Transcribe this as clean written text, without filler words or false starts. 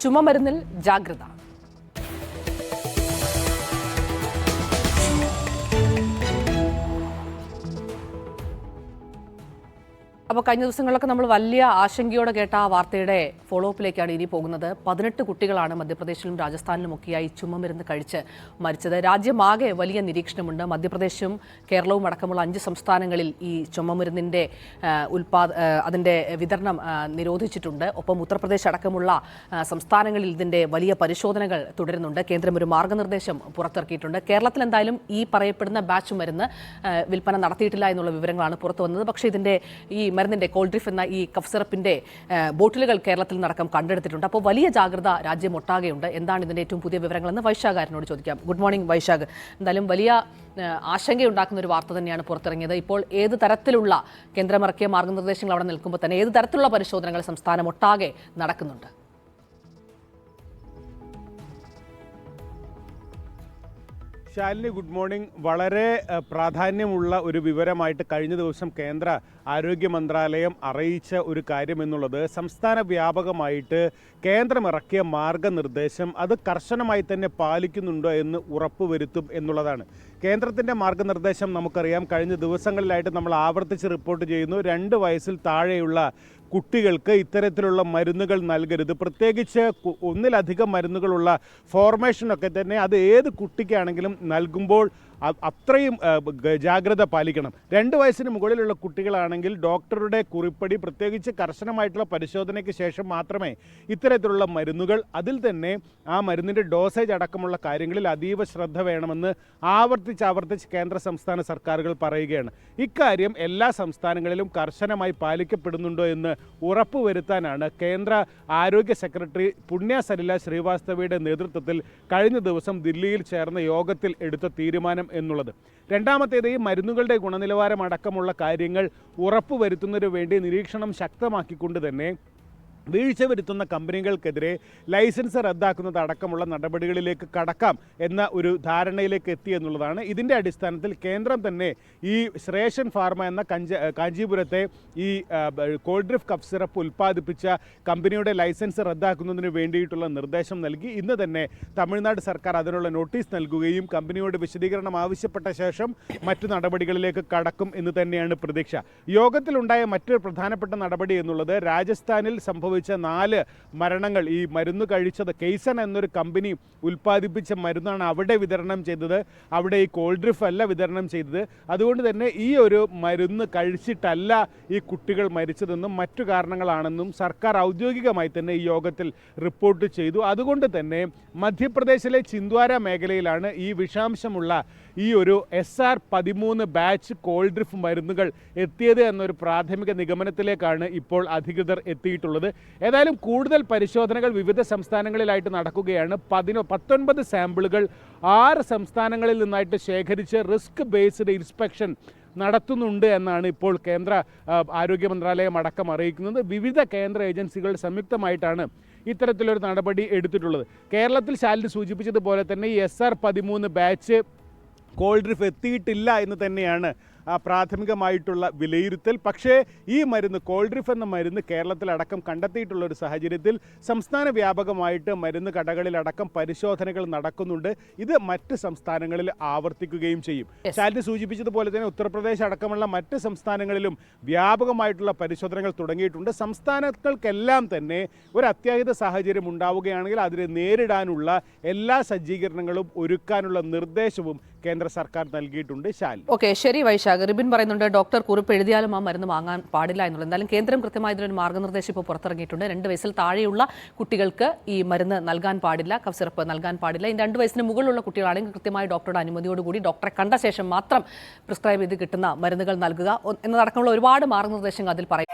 ചുമമരുന്നിൽ ജാഗ്രത. അപ്പോൾ കഴിഞ്ഞ ദിവസങ്ങളിലൊക്കെ നമ്മൾ വലിയ ആശങ്കയോടെ കേട്ട ആ വാർത്തയുടെ ഫോളോ അപ്പിലേക്കാണ് ഇനി പോകുന്നത്. 18 കുട്ടികളാണ് മധ്യപ്രദേശിലും രാജസ്ഥാനിലുമൊക്കെയായി ചുമമരുന്ന് കഴിച്ച് മരിച്ചത്. രാജ്യമാകെ വലിയ നിരീക്ഷണമുണ്ട്. മധ്യപ്രദേശും കേരളവും അടക്കമുള്ള 5 സംസ്ഥാനങ്ങളിൽ ഈ ചുമമരുന്നിൻ്റെ അതിൻ്റെ വിതരണം നിരോധിച്ചിട്ടുണ്ട്. ഒപ്പം ഉത്തർപ്രദേശ് അടക്കമുള്ള സംസ്ഥാനങ്ങളിൽ ഇതിൻ്റെ വലിയ പരിശോധനകൾ തുടരുന്നുണ്ട്. കേന്ദ്രം ഒരു മാർഗ്ഗനിർദ്ദേശം പുറത്തിറക്കിയിട്ടുണ്ട്. കേരളത്തിൽ എന്തായാലും ഈ പറയപ്പെടുന്ന ബാച്ച് മരുന്ന് വിൽപ്പന നടത്തിയിട്ടില്ല എന്നുള്ള വിവരങ്ങളാണ് പുറത്തു വന്നത്. പക്ഷേ ഇതിൻ്റെ ഈ മരുന്നിൻ്റെ കോൾഡ്രിഫ് എന്ന ഈ കഫ് സിറപ്പിൻ്റെ ബോട്ടിലുകൾ കേരളത്തിൽ നടക്കം കണ്ടെടുത്തിട്ടുണ്ട്. അപ്പോൾ വലിയ ജാഗ്രത രാജ്യമൊട്ടാകെയുണ്ട്. എന്താണ് ഇതിൻ്റെ ഏറ്റവും പുതിയ വിവരങ്ങളെന്ന് വൈശാഖാരനോട് ചോദിക്കാം. Good morning Vaishakh. എന്തായാലും വലിയ ആശങ്കയുണ്ടാക്കുന്ന ഒരു വാർത്ത തന്നെയാണ് പുറത്തിറങ്ങിയത്. ഇപ്പോൾ ഏത് തരത്തിലുള്ള കേന്ദ്രമിറക്കിയ മാർഗ്ഗനിർദ്ദേശങ്ങൾ അവിടെ നിൽക്കുമ്പോൾ തന്നെ ഏത് തരത്തിലുള്ള പരിശോധനകൾ സംസ്ഥാനമൊട്ടാകെ നടക്കുന്നുണ്ട്? Shalini, good morning. വളരെ പ്രാധാന്യമുള്ള ഒരു വിവരമായിട്ട് കഴിഞ്ഞ ദിവസം കേന്ദ്ര ആരോഗ്യ മന്ത്രാലയം അറിയിച്ച ഒരു കാര്യം എന്നുള്ളത് സംസ്ഥാന വ്യാപകമായിട്ട് കേന്ദ്രമിറക്കിയ മാർഗനിർദ്ദേശം അത് കർശനമായി തന്നെ പാലിക്കുന്നുണ്ടോ എന്ന് ഉറപ്പുവരുത്തും എന്നുള്ളതാണ്. കേന്ദ്രത്തിൻ്റെ മാർഗനിർദ്ദേശം നമുക്കറിയാം. കഴിഞ്ഞ ദിവസങ്ങളിലായിട്ട് നമ്മൾ ആവർത്തിച്ച് റിപ്പോർട്ട് ചെയ്യുന്നു. 2 വയസ്സിൽ താഴെയുള്ള കുട്ടികൾക്ക് ഇത്തരത്തിലുള്ള മരുന്നുകൾ നൽകരുത്. പ്രത്യേകിച്ച് ഒന്നിലധികം മരുന്നുകളുള്ള ഫോർമേഷനൊക്കെ തന്നെ അത് ഏത് കുട്ടിക്കാണെങ്കിലും നൽകുമ്പോൾ അത്രയും ജാഗ്രത പാലിക്കണം. 2 വയസ്സിന് മുകളിലുള്ള കുട്ടികളാണെങ്കിൽ ഡോക്ടറുടെ കുറിപ്പടി പ്രത്യേകിച്ച് കർശനമായിട്ടുള്ള പരിശോധനയ്ക്ക് ശേഷം മാത്രമേ ഇത്തരത്തിലുള്ള മരുന്നുകൾ, അതിൽ തന്നെ ആ മരുന്നിൻ്റെ ഡോസേജ് അടക്കമുള്ള കാര്യങ്ങളിൽ അതീവ ശ്രദ്ധ വേണമെന്ന് ആവർത്തിച്ച് കേന്ദ്ര സംസ്ഥാന സർക്കാരുകൾ പറയുകയാണ്. ഇക്കാര്യം എല്ലാ സംസ്ഥാനങ്ങളിലും കർശനമായി പാലിക്കപ്പെടുന്നുണ്ടോ എന്ന് ഉറപ്പുവരുത്താനാണ് കേന്ദ്ര ആരോഗ്യ സെക്രട്ടറി പുണ്യ സലില ശ്രീവാസ്തവയുടെ നേതൃത്വത്തിൽ കഴിഞ്ഞ ദിവസം ദില്ലിയിൽ ചേർന്ന യോഗത്തിൽ എടുത്ത തീരുമാനം എന്നുള്ളത്. രണ്ടാമത്തേത്, ഈ മരുന്നുകളുടെ ഗുണനിലവാരം അടക്കമുള്ള കാര്യങ്ങൾ ഉറപ്പുവരുത്തുന്നതിനു വേണ്ടി നിരീക്ഷണം ശക്തമാക്കിക്കൊണ്ട് തന്നെ വീഴ്ച വരുത്തുന്ന കമ്പനികൾക്കെതിരെ ലൈസൻസ് റദ്ദാക്കുന്നത് അടക്കമുള്ള നടപടികളിലേക്ക് കടക്കാം എന്ന ഒരു ധാരണയിലേക്ക് എത്തി എന്നുള്ളതാണ്. ഇതിൻ്റെ അടിസ്ഥാനത്തിൽ കേന്ദ്രം തന്നെ ഈ ശ്രേഷൻ ഫാർമ എന്ന കാഞ്ചീപുരത്തെ ഈ കോൾഡ്രിഫ് കഫ് സിറപ്പ് ഉൽപ്പാദിപ്പിച്ച കമ്പനിയുടെ ലൈസൻസ് റദ്ദാക്കുന്നതിന് വേണ്ടിയിട്ടുള്ള നിർദ്ദേശം നൽകി. ഇന്ന് തന്നെ തമിഴ്നാട് സർക്കാർ അതിനുള്ള നോട്ടീസ് നൽകുകയും കമ്പനിയോട് വിശദീകരണം ആവശ്യപ്പെട്ട ശേഷം മറ്റു നടപടികളിലേക്ക് കടക്കും എന്ന് തന്നെയാണ് പ്രതീക്ഷ. യോഗത്തിലുണ്ടായ മറ്റൊരു പ്രധാനപ്പെട്ട നടപടി എന്നുള്ളത് രാജസ്ഥാനിൽ സംഭവിച്ച 4 മരണങ്ങൾ, ഈ മരുന്ന് കഴിച്ചത് കെയ്സൺ എന്നൊരു കമ്പനി ഉൽപ്പാദിപ്പിച്ച മരുന്നാണ് അവിടെ വിതരണം ചെയ്തത്. അവിടെ ഈ കോൾഡ്രിഫ് അല്ല വിതരണം ചെയ്തത്. അതുകൊണ്ട് തന്നെ ഈ ഒരു മരുന്ന് കഴിച്ചിട്ടല്ല ഈ കുട്ടികൾ മരിച്ചതെന്നും മറ്റു കാരണങ്ങളാണെന്നും സർക്കാർ ഔദ്യോഗികമായി തന്നെ ഈ യോഗത്തിൽ റിപ്പോർട്ട് ചെയ്തു. അതുകൊണ്ട് തന്നെ മധ്യപ്രദേശിലെ ചിന്ദ്വാര മേഖലയിലാണ് ഈ വിഷാംശമുള്ള ഈ ഒരു SR-13 ബാച്ച് കോൾഡ്രിഫ് മരുന്നുകൾ എത്തിയത് എന്നൊരു പ്രാഥമിക നിഗമനത്തിലേക്കാണ് ഇപ്പോൾ അധികൃതർ എത്തിയിട്ടുള്ളത്. ഏതായാലും കൂടുതൽ പരിശോധനകൾ വിവിധ സംസ്ഥാനങ്ങളിലായിട്ട് നടക്കുകയാണ്. 19 സാമ്പിളുകൾ 6 സംസ്ഥാനങ്ങളിൽ നിന്നായിട്ട് ശേഖരിച്ച് റിസ്ക് ബേസ്ഡ് ഇൻസ്പെക്ഷൻ നടത്തുന്നുണ്ട് എന്നാണ് ഇപ്പോൾ കേന്ദ്ര ആരോഗ്യ മന്ത്രാലയം അടക്കം അറിയിക്കുന്നത്. വിവിധ കേന്ദ്ര ഏജൻസികൾ സംയുക്തമായിട്ടാണ് ഇത്തരത്തിലൊരു നടപടി എടുത്തിട്ടുള്ളത്. കേരളത്തിൽ ശാലിനി സൂചിപ്പിച്ചതുപോലെ തന്നെ ഈ SR-13 ബാച്ച് കോൾഡ്രിഫ് എത്തിയിട്ടില്ല എന്ന് തന്നെയാണ് പ്രാഥമികമായിട്ടുള്ള വിലയിരുത്തൽ. പക്ഷേ ഈ മരുന്ന് കോൾഡ്രിഫ് എന്ന മരുന്ന് കേരളത്തിലടക്കം കണ്ടെത്തിയിട്ടുള്ള ഒരു സാഹചര്യത്തിൽ സംസ്ഥാന വ്യാപകമായിട്ട് മരുന്ന് കടകളിലടക്കം പരിശോധനകൾ നടക്കുന്നുണ്ട്. ഇത് മറ്റ് സംസ്ഥാനങ്ങളിൽ ആവർത്തിക്കുകയും ചെയ്യും. ശാലിനി സൂചിപ്പിച്ചതുപോലെ തന്നെ ഉത്തർപ്രദേശ് അടക്കമുള്ള മറ്റ് സംസ്ഥാനങ്ങളിലും വ്യാപകമായിട്ടുള്ള പരിശോധനകൾ തുടങ്ങിയിട്ടുണ്ട്. സംസ്ഥാനങ്ങൾക്കെല്ലാം തന്നെ ഒരു അത്യാഹിത സാഹചര്യം ഉണ്ടാവുകയാണെങ്കിൽ അതിനെ നേരിടാനുള്ള എല്ലാ സജ്ജീകരണങ്ങളും ഒരുക്കാനുള്ള നിർദ്ദേശവും കേന്ദ്ര സർക്കാർ നൽകിയിട്ടുണ്ട്. ശാലിനി. ഓക്കെ, ശരി വൈശാഖ്. റിബിൻ പറയുന്നുണ്ട് ഡോക്ടർ കുറിപ്പ് എഴുതിയാലും ആ മരുന്ന് വാങ്ങാൻ പാടില്ല എന്നുള്ളത്. എന്തായാലും കേന്ദ്രം കൃത്യമായി ഇതിനൊരു മാർഗ്ഗനിർദ്ദേശം ഇപ്പോൾ പുറത്തിറങ്ങിയിട്ടുണ്ട്. 2 വയസ്സിൽ താഴെയുള്ള കുട്ടികൾക്ക് ഈ മരുന്ന് നൽകാൻ പാടില്ല, കഫ് സിറപ്പ് നൽകാൻ പാടില്ല. ഈ 2 വയസ്സിന് മുകളിലുള്ള കുട്ടികളാണെങ്കിൽ കൃത്യമായി ഡോക്ടറുടെ അനുമതിയോടുകൂടി ഡോക്ടറെ കണ്ട ശേഷം മാത്രം പ്രിസ്ക്രൈബ് ചെയ്ത് കിട്ടുന്ന മരുന്നുകൾ നൽകുക എന്നതടക്കമുള്ള ഒരുപാട് മാർഗ്ഗനിർദ്ദേശങ്ങൾ അതിൽ പറയും.